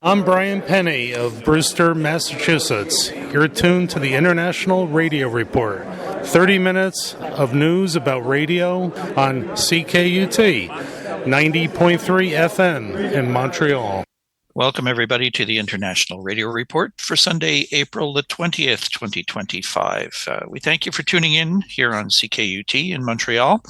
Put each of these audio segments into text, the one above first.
I'm Brian Penny of Brewster, Massachusetts. You're tuned to the International Radio Report. 30 minutes of news about radio on CKUT, 90.3 FM in Montreal. Welcome, everybody, to the International Radio Report for Sunday, April the 20th, 2025. We thank you for tuning in here on CKUT in Montreal.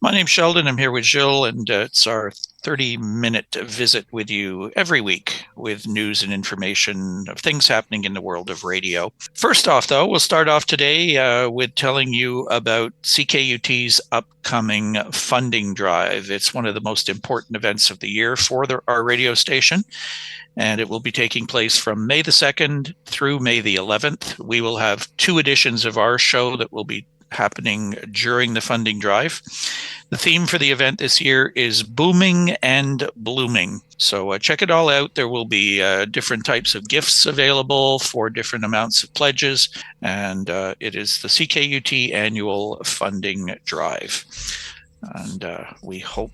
My name's Sheldon. I'm here with Jill, and it's our 30-minute visit with you every week with news and information of things happening in the world of radio. First off, though, we'll start off today with telling you about CKUT's upcoming funding drive. It's one of the most important events of the year for our radio station, and it will be taking place from May the 2nd through May the 11th. We will have 2 editions of our show that will be happening during the funding drive. The theme for the event this year is Booming and Blooming. So check it all out. There will be different types of gifts available for different amounts of pledges, and it is the CKUT annual funding drive. And we hope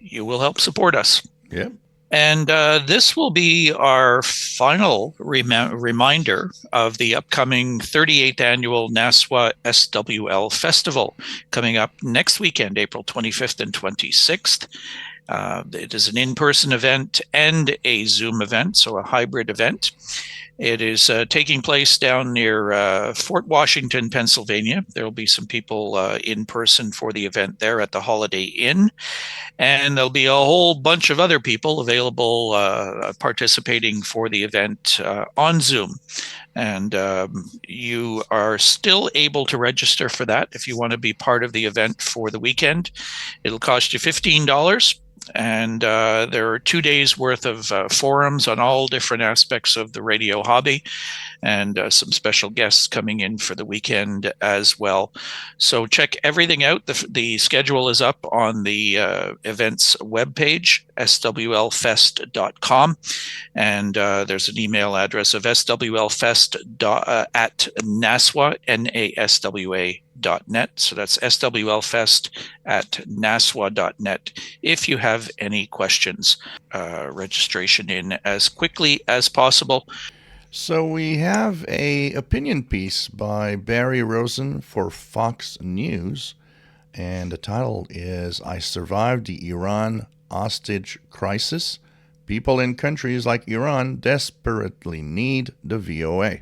you will help support us. Yep. And this will be our final reminder of the upcoming 38th annual NASWA SWL Festival coming up next weekend, April 25th and 26th. It is an in-person event and a Zoom event, so a hybrid event. It is taking place down near Fort Washington, Pennsylvania. There will be some people in person for the event there at the Holiday Inn. And there'll be a whole bunch of other people available participating for the event on Zoom. And you are still able to register for that if you want to be part of the event for the weekend. It'll cost you $15. And there are 2 days worth of forums on all different aspects of the radio hobby, and some special guests coming in for the weekend as well. So check everything out. The schedule is up on the events webpage, swlfest.com, and there's an email address of swlfest at NASWA, NASWA.net. So that's swlfest at NASWA.net. If you have any questions, registration in as quickly as possible. So we have a opinion piece by Barry Rosen for Fox News, and the title is "I Survived the Iran Hostage Crisis. People in countries like Iran desperately need the VOA."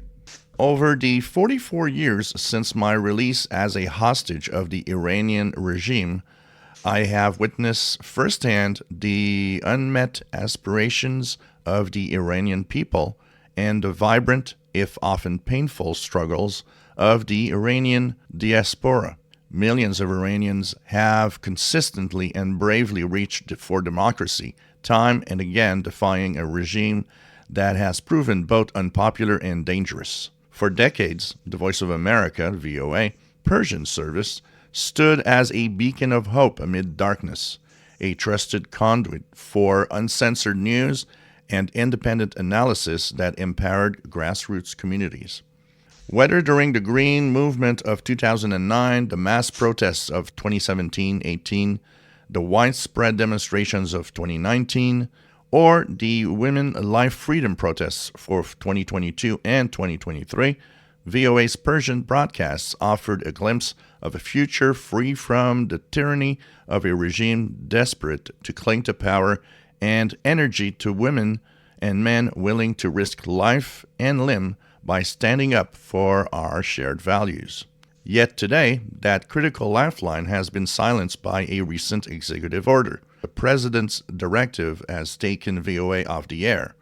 Over the 44 years since my release as a hostage of the Iranian regime, I have witnessed firsthand the unmet aspirations of the Iranian people and the vibrant, if often painful, struggles of the Iranian diaspora. Millions of Iranians have consistently and bravely reached for democracy, time and again defying a regime that has proven both unpopular and dangerous. For decades, the Voice of America, VOA, Persian service, stood as a beacon of hope amid darkness, a trusted conduit for uncensored news and independent analysis that empowered grassroots communities. Whether during the Green Movement of 2009, the mass protests of 2017-18, the widespread demonstrations of 2019, or the Women Life Freedom protests for 2022 and 2023, VOA's Persian broadcasts offered a glimpse of a future free from the tyranny of a regime desperate to cling to power and energy to women and men willing to risk life and limb by standing up for our shared values. Yet today, that critical lifeline has been silenced by a recent executive order. The president's directive has taken VOA off the air,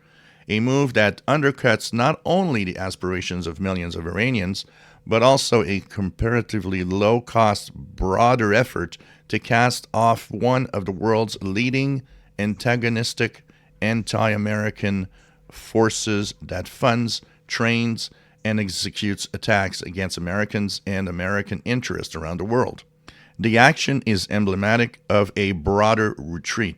a move that undercuts not only the aspirations of millions of Iranians, but also a comparatively low-cost, broader effort to cast off one of the world's leading antagonistic anti-American forces that funds, trains, and executes attacks against Americans and American interests around the world. The action is emblematic of a broader retreat.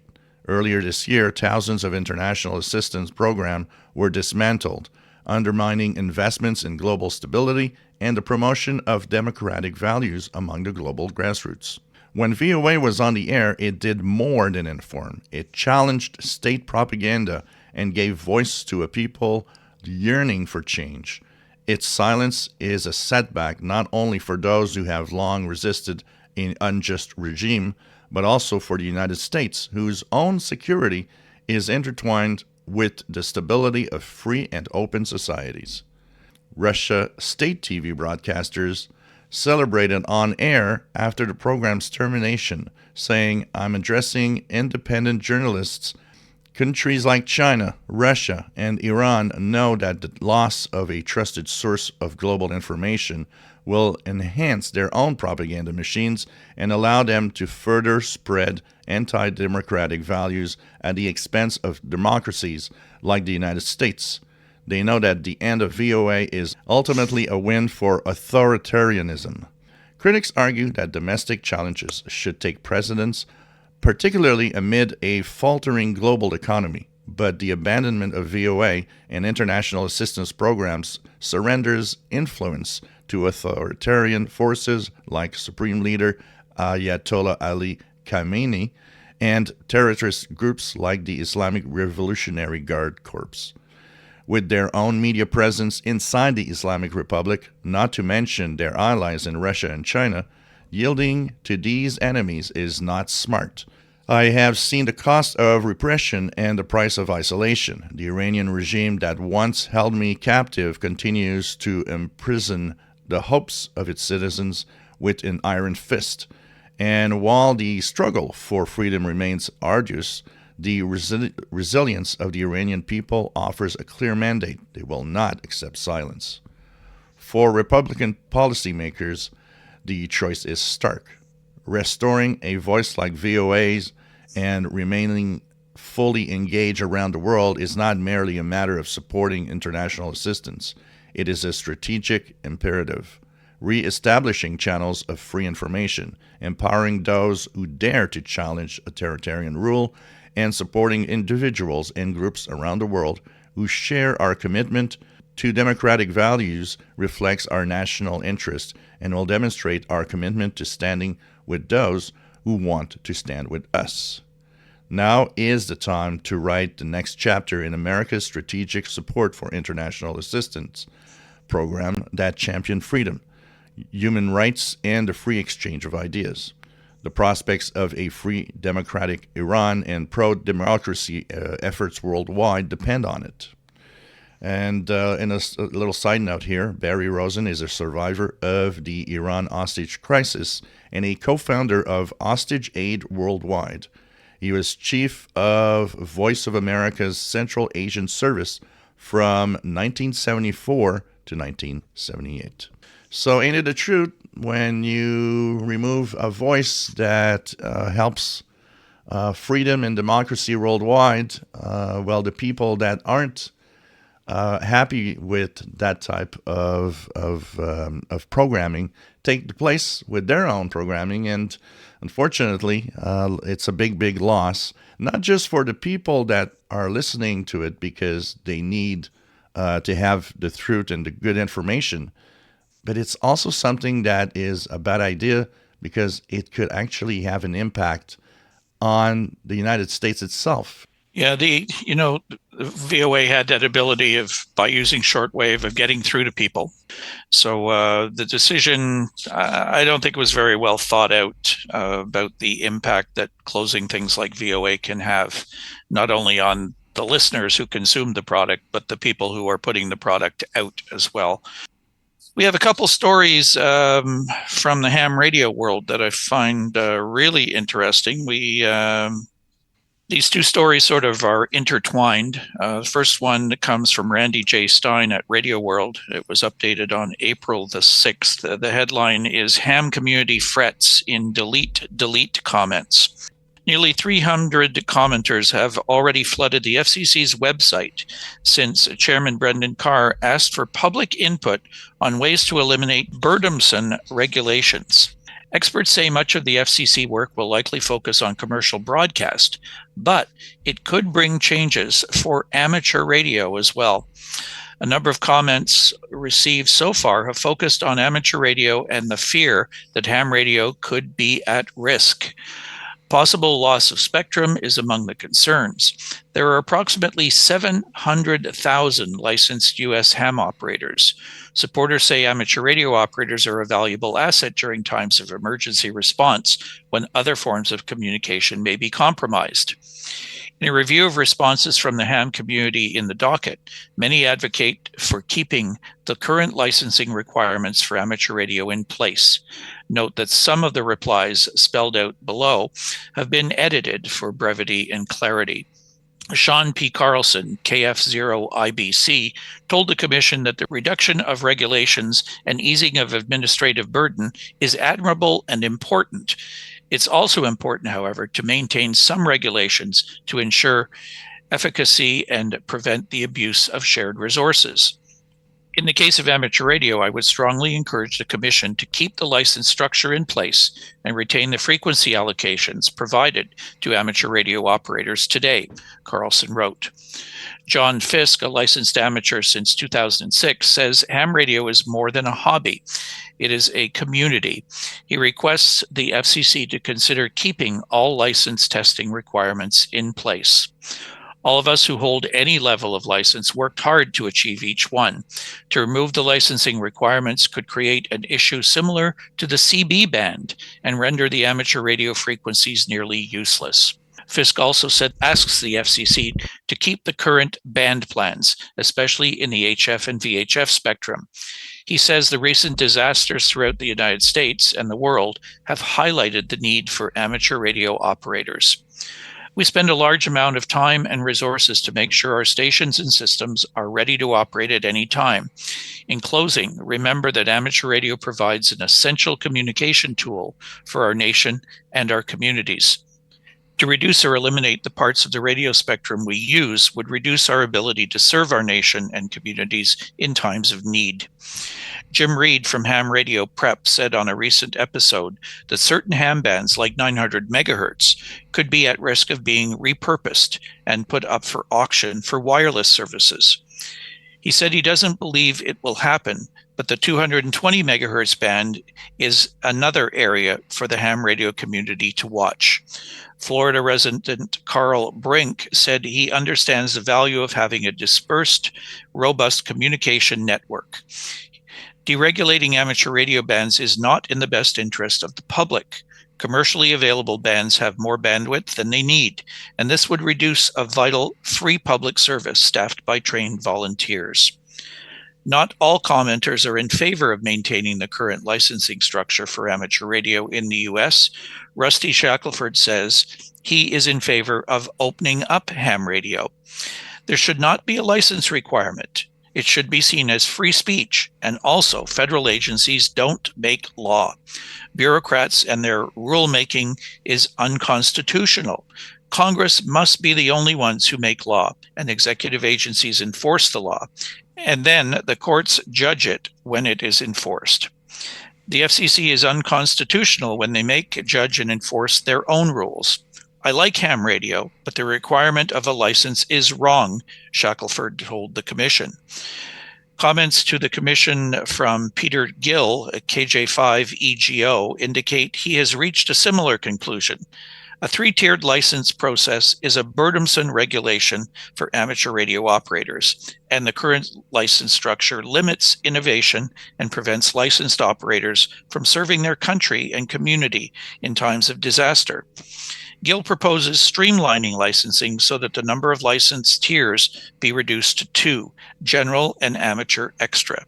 Earlier this year, thousands of international assistance programs were dismantled, undermining investments in global stability and the promotion of democratic values among the global grassroots. When VOA was on the air, it did more than inform. It challenged state propaganda and gave voice to a people yearning for change. Its silence is a setback not only for those who have long resisted an unjust regime, but also for the United States, whose own security is intertwined with the stability of free and open societies. Russia state TV broadcasters celebrated on air after the program's termination, saying, "I'm addressing independent journalists. Countries like China, Russia, and Iran know that the loss of a trusted source of global information will enhance their own propaganda machines and allow them to further spread anti-democratic values at the expense of democracies like the United States. They know that the end of VOA is ultimately a win for authoritarianism." Critics argue that domestic challenges should take precedence, particularly amid a faltering global economy. But the abandonment of VOA and international assistance programs surrenders influence to authoritarian forces like Supreme Leader Ayatollah Ali Khamenei and terrorist groups like the Islamic Revolutionary Guard Corps. With their own media presence inside the Islamic Republic, not to mention their allies in Russia and China, yielding to these enemies is not smart. I have seen the cost of repression and the price of isolation. The Iranian regime that once held me captive continues to imprison the hopes of its citizens with an iron fist. And while the struggle for freedom remains arduous, the resilience of the Iranian people offers a clear mandate. They will not accept silence. For Republican policymakers, the choice is stark. Restoring a voice like VOA's and remaining fully engaged around the world is not merely a matter of supporting international assistance. It is a strategic imperative. Re-establishing channels of free information, empowering those who dare to challenge authoritarian rule, and supporting individuals and groups around the world who share our commitment to democratic values reflects our national interest and will demonstrate our commitment to standing with those who want to stand with us. Now is the time to write the next chapter in America's strategic support for international assistance program that champion freedom, human rights, and the free exchange of ideas. The prospects of a free, democratic Iran and pro-democracy efforts worldwide depend on it. And in a little side note here, Barry Rosen is a survivor of the Iran hostage crisis and a co-founder of Hostage Aid Worldwide. He was chief of Voice of America's Central Asian Service from 1974 to 1978. So ain't it the truth? When you remove a voice that helps freedom and democracy worldwide, well, the people that aren't happy with that type of programming take the place with their own programming, and unfortunately, it's a big loss, not just for the people that are listening to it because they need to have the truth and the good information, but it's also something that is a bad idea because it could actually have an impact on the United States itself. Yeah, the VOA had that ability of, by using shortwave, of getting through to people. So the decision, I don't think was very well thought out about the impact that closing things like VOA can have, not only on the listeners who consume the product, but the people who are putting the product out as well. We have a couple stories from the ham radio world that I find really interesting. These two stories sort of are intertwined. The first one comes from Randy J. Stine at Radioworld. It was updated on April the 6th. The headline is "Ham Community Frets in Delete Comments." Nearly 300 commenters have already flooded the FCC's website since Chairman Brendan Carr asked for public input on ways to eliminate burdensome regulations. Experts say much of the FCC work will likely focus on commercial broadcast, but it could bring changes for amateur radio as well. A number of comments received so far have focused on amateur radio and the fear that ham radio could be at risk. Possible loss of spectrum is among the concerns. There are approximately 700,000 licensed U.S. ham operators. Supporters say amateur radio operators are a valuable asset during times of emergency response when other forms of communication may be compromised. In a review of responses from the ham community in the docket, many advocate for keeping the current licensing requirements for amateur radio in place. Note that some of the replies spelled out below have been edited for brevity and clarity. Sean P. Carlson, KF0IBC, told the Commission that the reduction of regulations and easing of administrative burden is admirable and important. It's also important, however, to maintain some regulations to ensure efficacy and prevent the abuse of shared resources. In the case of amateur radio, I would strongly encourage the Commission to keep the license structure in place and retain the frequency allocations provided to amateur radio operators today, Carlson wrote. John Fisk, a licensed amateur since 2006, says ham radio is more than a hobby. It is a community. He requests the FCC to consider keeping all license testing requirements in place. All of us who hold any level of license worked hard to achieve each one. To remove the licensing requirements could create an issue similar to the CB band and render the amateur radio frequencies nearly useless. Fisk also asks the FCC to keep the current band plans, especially in the HF and VHF spectrum. He says the recent disasters throughout the United States and the world have highlighted the need for amateur radio operators. We spend a large amount of time and resources to make sure our stations and systems are ready to operate at any time. In closing, remember that amateur radio provides an essential communication tool for our nation and our communities. To reduce or eliminate the parts of the radio spectrum we use would reduce our ability to serve our nation and communities in times of need. Jim Reed from Ham Radio Prep said on a recent episode that certain ham bands like 900 megahertz could be at risk of being repurposed and put up for auction for wireless services. He said he doesn't believe it will happen, but the 220 megahertz band is another area for the ham radio community to watch. Florida resident Carl Brink said he understands the value of having a dispersed, robust communication network. Deregulating amateur radio bands is not in the best interest of the public. Commercially available bands have more bandwidth than they need, and this would reduce a vital free public service staffed by trained volunteers. Not all commenters are in favor of maintaining the current licensing structure for amateur radio in the U.S. Rusty Shackelford says he is in favor of opening up ham radio. There should not be a license requirement. It should be seen as free speech, and also federal agencies don't make law. Bureaucrats and their rulemaking is unconstitutional. Congress must be the only ones who make law, and executive agencies enforce the law, and then the courts judge it when it is enforced. The FCC is unconstitutional when they make, judge, and enforce their own rules. I like ham radio, but the requirement of a license is wrong, Shackelford told the Commission. Comments to the Commission from Peter Gill, KJ5EGO, indicate he has reached a similar conclusion. A three-tiered license process is a burdensome regulation for amateur radio operators, and the current license structure limits innovation and prevents licensed operators from serving their country and community in times of disaster. Gill proposes streamlining licensing so that the number of license tiers be reduced to 2, general and amateur extra,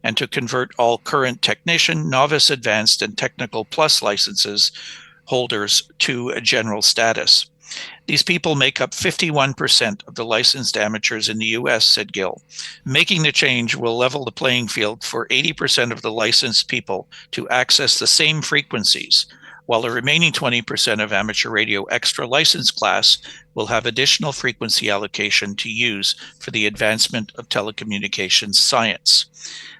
and to convert all current technician, novice, advanced, and technical plus licenses holders to a general status. These people make up 51% of the licensed amateurs in the U.S., said Gill. Making the change will level the playing field for 80% of the licensed people to access the same frequencies, while the remaining 20% of amateur radio extra license class will have additional frequency allocation to use for the advancement of telecommunications science.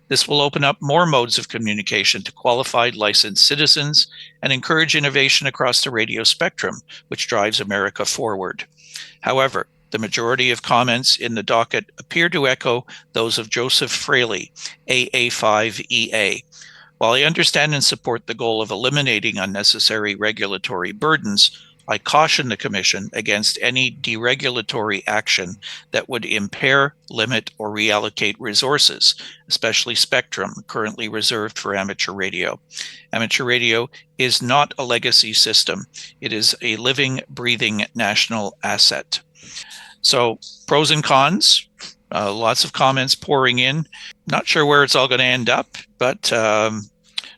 This will open up more modes of communication to qualified licensed citizens and encourage innovation across the radio spectrum, which drives America forward. However, the majority of comments in the docket appear to echo those of Joseph Fraley, AA5EA. While I understand and support the goal of eliminating unnecessary regulatory burdens, I caution the Commission against any deregulatory action that would impair, limit, or reallocate resources, especially spectrum currently reserved for amateur radio. Amateur radio is not a legacy system. It is a living, breathing national asset. So, pros and cons, lots of comments pouring in. Not sure where it's all going to end up, but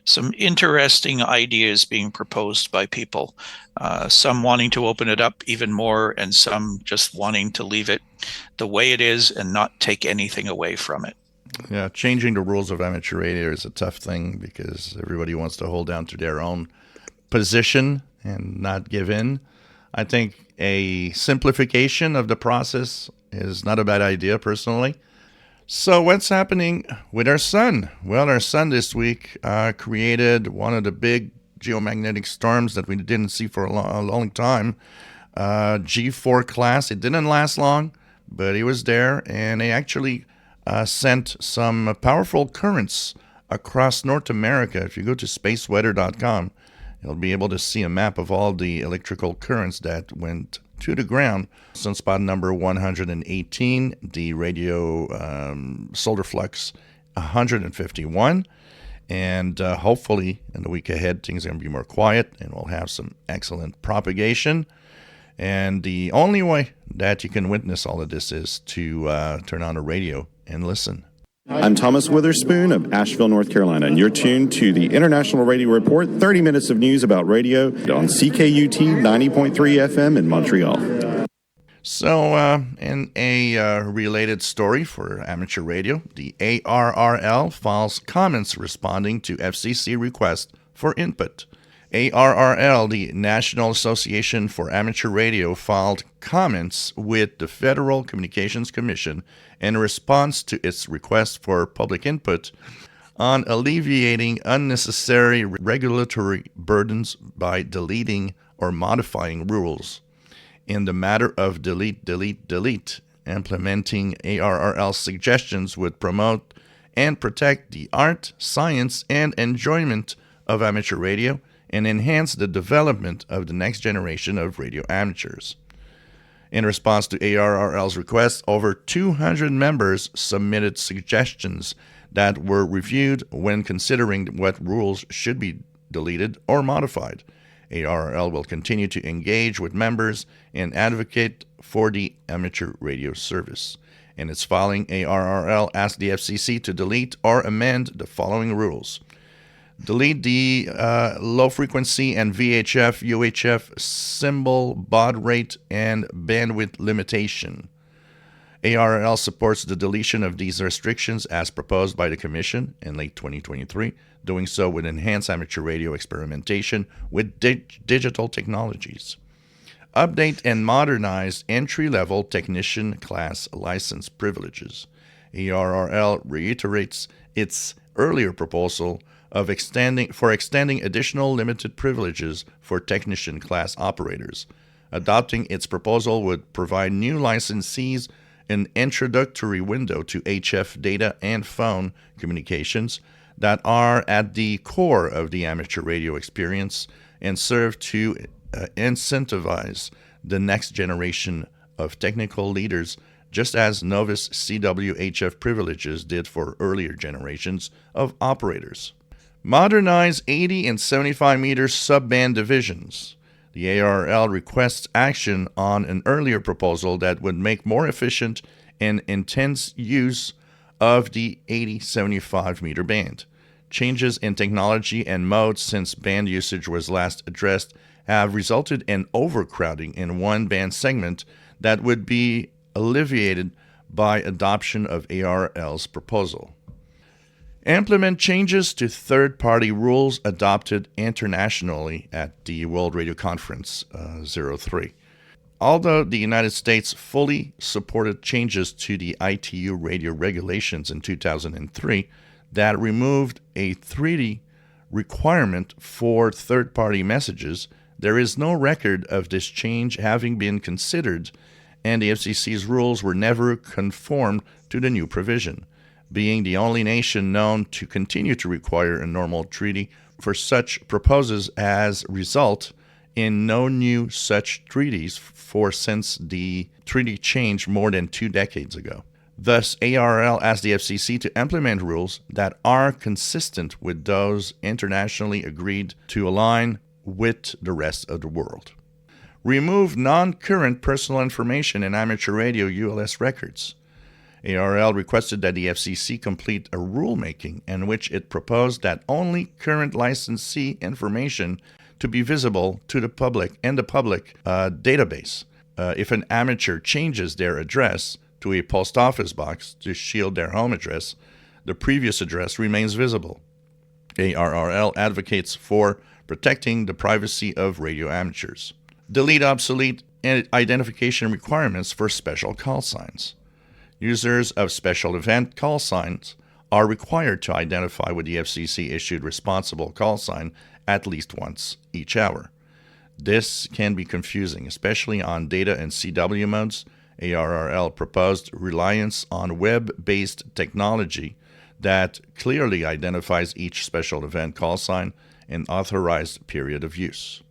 some interesting ideas being proposed by people. Some wanting to open it up even more, and some just wanting to leave it the way it is and not take anything away from it. Yeah, changing the rules of amateur radio is a tough thing because everybody wants to hold down to their own position and not give in. I think a simplification of the process is not a bad idea, personally. So what's happening with our sun? Well, our sun this week created one of the big geomagnetic storms that we didn't see for a long time. G4 class. It didn't last long, but it was there, and it actually sent some powerful currents across North America. If you go to spaceweather.com, you'll be able to see a map of all the electrical currents that went to the ground. Sunspot number 118, the radio solar flux 151. And hopefully in the week ahead, things are going to be more quiet and we'll have some excellent propagation. And the only way that you can witness all of this is to turn on the radio and listen. I'm Thomas Witherspoon of Asheville, North Carolina, and you're tuned to the International Radio Report, 30 minutes of news about radio on CKUT 90.3 FM in Montreal. So, in a related story for amateur radio, the ARRL files comments responding to FCC request for input. ARRL, the National Association for Amateur Radio, filed comments with the Federal Communications Commission in response to its request for public input on alleviating unnecessary regulatory burdens by deleting or modifying rules. In the matter of delete, implementing ARRL's suggestions would promote and protect the art, science, and enjoyment of amateur radio and enhance the development of the next generation of radio amateurs. In response to ARRL's request, over 200 members submitted suggestions that were reviewed when considering what rules should be deleted or modified. ARRL will continue to engage with members and advocate for the amateur radio service. In its filing, ARRL asked the FCC to delete or amend the following rules. Delete the low frequency and VHF, UHF symbol, baud rate, and bandwidth limitation. ARRL supports the deletion of these restrictions as proposed by the Commission in late 2023. Doing so would enhance amateur radio experimentation with digital technologies. Update and modernize entry-level technician class license privileges. ARRL reiterates its earlier proposal of extending additional limited privileges for technician class operators. Adopting its proposal would provide new licensees an introductory window to HF data and phone communications that are at the core of the amateur radio experience and serve to incentivize the next generation of technical leaders, just as novice CWHF privileges did for earlier generations of operators. Modernize 80 and 75 meter subband divisions. The ARRL requests action on an earlier proposal that would make more efficient and intense use of the 80-75 meter band. Changes in technology and mode since band usage was last addressed have resulted in overcrowding in one band segment that would be alleviated by adoption of ARRL's proposal. Implement changes to third-party rules adopted internationally at the World Radio Conference 03. Although the United States fully supported changes to the ITU radio regulations in 2003 that removed a 3D requirement for third-party messages, there is no record of this change having been considered, and the FCC's rules were never conformed to the new provision. Being the only nation known to continue to require a normal treaty for such proposes as result in no new such treaties since the treaty changed more than 2 decades ago. Thus, ARRL asked the FCC to implement rules that are consistent with those internationally agreed to align with the rest of the world. Remove non-current personal information in amateur radio ULS records. ARRL requested that the FCC complete a rulemaking in which it proposed that only current licensee information to be visible to the public in the public database. If an amateur changes their address to a post office box to shield their home address, the previous address remains visible. ARRL advocates for protecting the privacy of radio amateurs. Delete obsolete identification requirements for special call signs. Users of special event call signs are required to identify with the FCC-issued responsible call sign at least once each hour. This can be confusing, especially on data and CW modes. ARRL proposed reliance on web-based technology that clearly identifies each special event call sign and authorized period of use.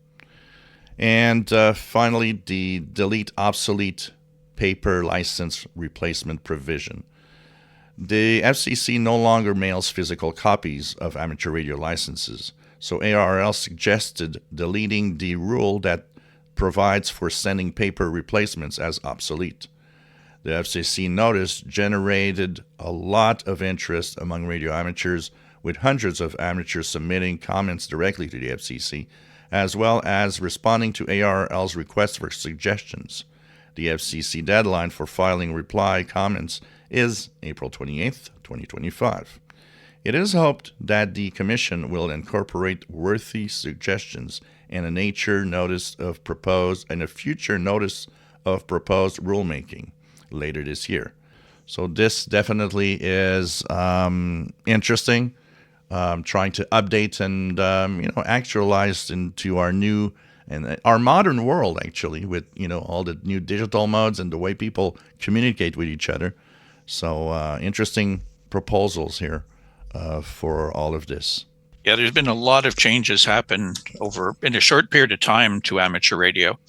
And finally, the delete obsolete paper license replacement provision. The FCC no longer mails physical copies of amateur radio licenses, so ARRL suggested deleting the rule that provides for sending paper replacements as obsolete. The FCC notice generated a lot of interest among radio amateurs, with hundreds of amateurs submitting comments directly to the FCC, as well as responding to ARRL's request for suggestions. The FCC deadline for filing reply comments is April 28th, 2025. It is hoped that the Commission will incorporate worthy suggestions in a future notice of proposed rulemaking later this year. So this definitely is interesting. Trying to update and actualize into our new and our modern world, actually, with all the new digital modes and the way people communicate with each other. So interesting proposals here for all of this. Yeah, there's been a lot of changes happen in a short period of time to amateur radio,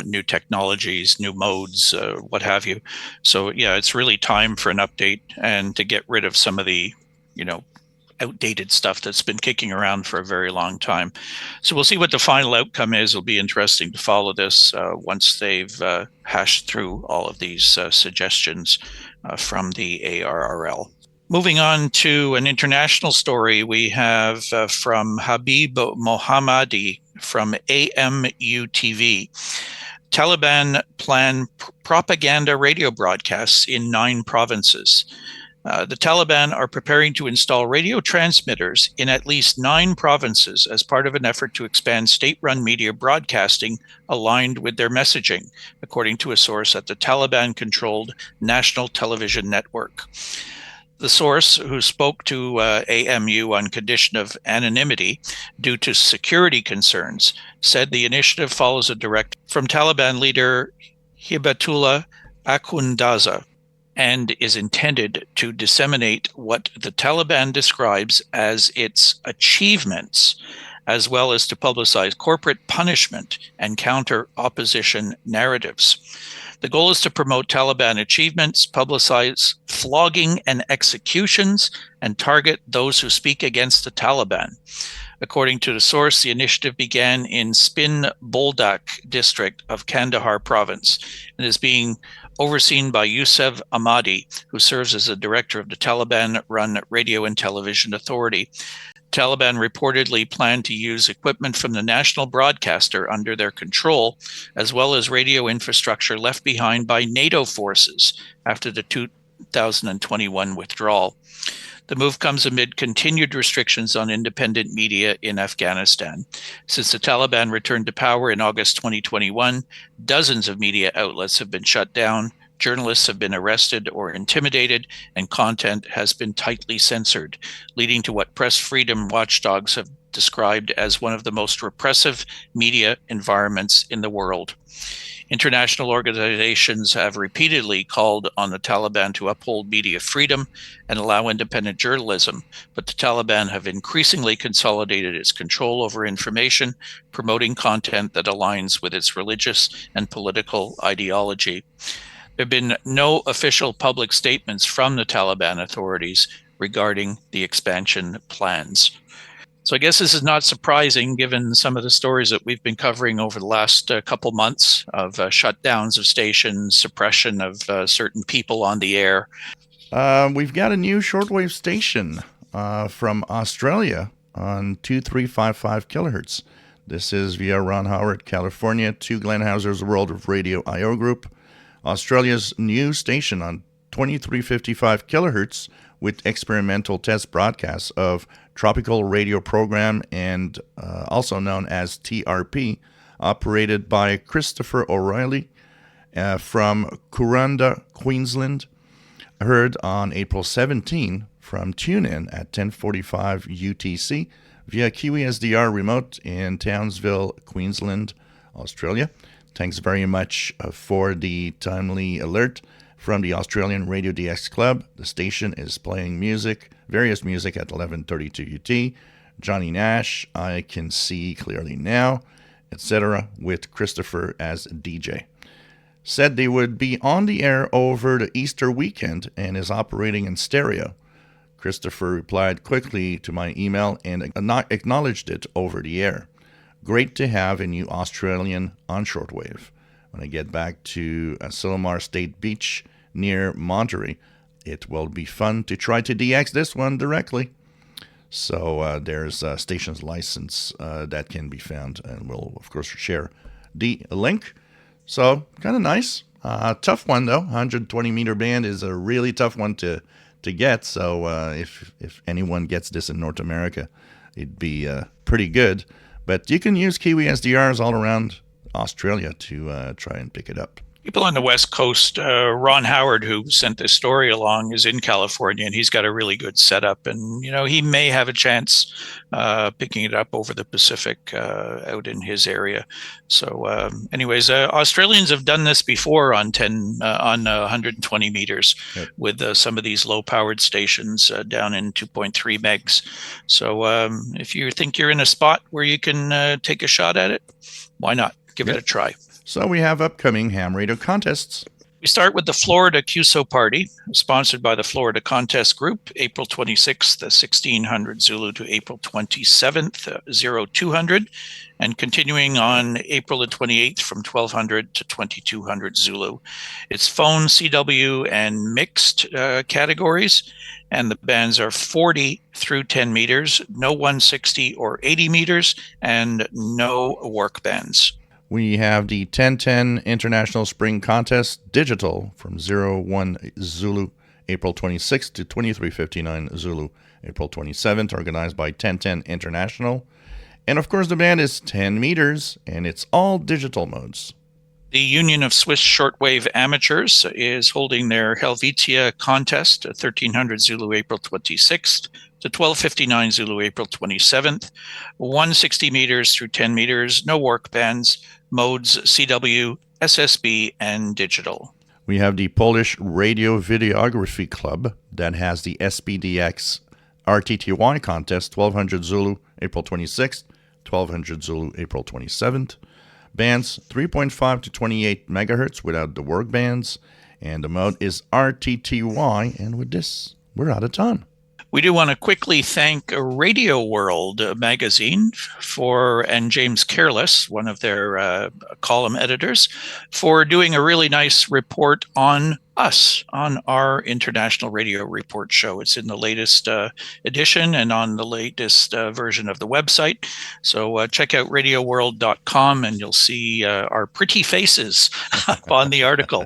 new technologies, new modes, what have you. So yeah, it's really time for an update and to get rid of some of the, outdated stuff that's been kicking around for a very long time. So we'll see what the final outcome is. It'll be interesting to follow this once they've hashed through all of these suggestions from the ARRL. Moving on to an international story, we have from Habib Mohammadi from AMU TV. Taliban plan propaganda radio broadcasts in 9 provinces. The Taliban are preparing to install radio transmitters in at least 9 provinces as part of an effort to expand state-run media broadcasting aligned with their messaging, according to a source at the Taliban-controlled National Television Network. The source, who spoke to AMU on condition of anonymity due to security concerns, said the initiative follows a directive from Taliban leader Hibatullah Akhundzada and is intended to disseminate what the Taliban describes as its achievements, as well as to publicize corporate punishment and counter opposition narratives. The goal is to promote Taliban achievements, publicize flogging and executions, and target those who speak against the Taliban. According to the source, the initiative began in Spin Boldak district of Kandahar province and is being overseen by Yusuf Ahmadi, who serves as the director of the Taliban-run Radio and Television Authority. Taliban reportedly plan to use equipment from the national broadcaster under their control, as well as radio infrastructure left behind by NATO forces after the 2021 withdrawal. The move comes amid continued restrictions on independent media in Afghanistan. Since the Taliban returned to power in August 2021, dozens of media outlets have been shut down, journalists have been arrested or intimidated, and content has been tightly censored, leading to what press freedom watchdogs have described as one of the most repressive media environments in the world. International organizations have repeatedly called on the Taliban to uphold media freedom and allow independent journalism, but the Taliban have increasingly consolidated its control over information, promoting content that aligns with its religious and political ideology. There have been no official public statements from the Taliban authorities regarding the expansion plans. So I guess this is not surprising given some of the stories that we've been covering over the last couple months of shutdowns of stations, suppression of certain people on the air. We've got a new shortwave station from Australia on 2355 kilohertz. This is via Ron Howard, California, to Glenn Hauser's World of Radio I.O. Group. Australia's new station on 2355 kilohertz with experimental test broadcasts of Tropical Radio Program and also known as TRP, operated by Christopher O'Reilly from Kuranda, Queensland, heard on April 17 from TuneIn at 10:45 UTC via QESDR remote in Townsville, Queensland, Australia. Thanks very much for the timely alert from the Australian Radio DX Club. The station is playing music, various music at 11:32 UT. Johnny Nash, I Can See Clearly Now, etc., with Christopher as DJ. Said they would be on the air over the Easter weekend and is operating in stereo. Christopher replied quickly to my email and acknowledged it over the air. Great to have a new Australian on shortwave. When I get back to Silmar State Beach near Monterey, it will be fun to try to DX this one directly. So there's a station's license that can be found, and we'll, of course, share the link. So kind of nice. Tough one, though. 120-meter band is a really tough one to get. So if anyone gets this in North America, it'd be pretty good. But you can use Kiwi SDRs all around Australia to try and pick it up. People on the West Coast, Ron Howard, who sent this story along, is in California, and he's got a really good setup. And, you know, he may have a chance picking it up over the Pacific out in his area. So anyways, Australians have done this before on 120 meters yep. with some of these low-powered stations down in 2.3 megs. So if you think you're in a spot where you can take a shot at it, why not? Give yep. it a try. So we have upcoming ham radio contests. We start with the Florida QSO Party, sponsored by the Florida Contest Group, April 26th, 1600 Zulu to April 27th, 0200, and continuing on April the 28th from 1200 to 2200 Zulu. It's phone, CW, and mixed categories, and the bands are 40 through 10 meters, no 160 or 80 meters, and no WARC bands. We have the 1010 International Spring Contest Digital from 01 Zulu, April 26th to 2359 Zulu, April 27th, organized by 1010 International. And of course, the band is 10 meters, and it's all digital modes. The Union of Swiss Shortwave Amateurs is holding their Helvetia Contest, 1300 Zulu, April 26th to 1259 Zulu, April 27th, 160 meters through 10 meters, no WARC bands, modes CW, SSB, and Digital. We have the Polish Radio Videography Club that has the SPDX RTTY Contest, 1200 Zulu, April 26th, 1200 Zulu, April 27th. Bands 3.5 to 28 megahertz without the WARC bands, and the mode is RTTY, and with this, we're out of time. We do want to quickly thank Radioworld magazine and James Careless, one of their column editors, for doing a really nice report on us, on our International Radio Report show. It's in the latest edition and on the latest version of the website. So check out radioworld.com and you'll see our pretty faces up on the article.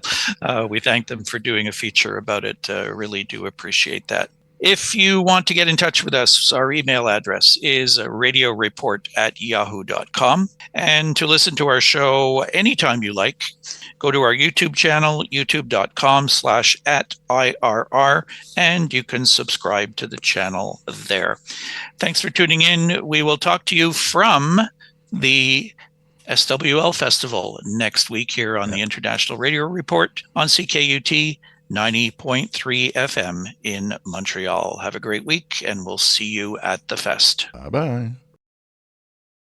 We thank them for doing a feature about it. Really do appreciate that. If you want to get in touch with us, our email address is radioreport@yahoo.com. And to listen to our show anytime you like, go to our YouTube channel, youtube.com/@IRR, and you can subscribe to the channel there. Thanks for tuning in. We will talk to you from the SWL Festival next week here on the International Radio Report on CKUT 90.3 FM in Montreal. Have a great week, and we'll see you at the fest. Bye-bye.